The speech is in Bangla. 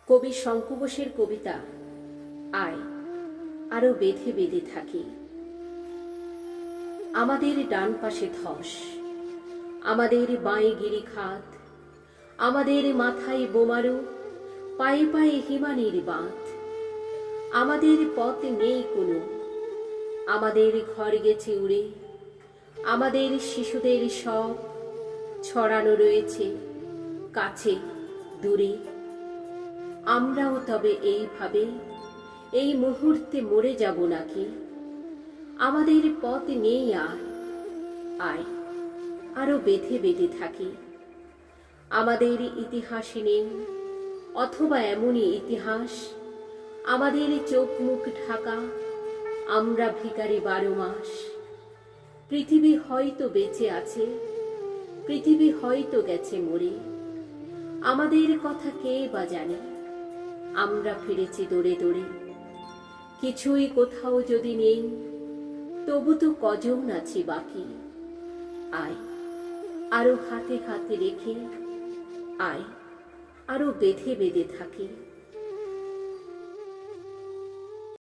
কবি শঙ্কু বোসের কবিতা আয় আরো বেঁধে বেঁধে থাকি। আমাদের ডান পাশে ধস, আমাদের বাঁয়ে গিরিখাত, আমাদের মাথায় বোমারু, পায়ে পায়ে হিমানির বাঁধ। আমাদের পথ নেই কোনো, আমাদের ঘর গেছে উড়ে, আমাদের শিশুদের সব ছড়ানো রয়েছে কাছে দূরে। আমরাও তবে এইভাবে এই মুহূর্তে মরে যাব নাকি? আমাদের পথ নেই আর, আয় আরো বেঁধে বেঁধে থাকি। আমাদের ইতিহাস নেই, অথবা এমনই ইতিহাস, আমাদের চোখ মুখ ঢাকা, আমরা ভিখারি 12 মাস। পৃথিবী হয়তো বেঁচে আছে, পৃথিবী হয়তো গেছে মরে, আমাদের কথা কে বা জানে? আমরা ফিরেছি দৌড়ে দৌড়ে। কিছুই কোথাও যদি নেই, তবু তো কজন আছি বাকি। আয় আরো হাতে হাতে রেখে, আয় আরো বেঁধে বেঁধে থাকি।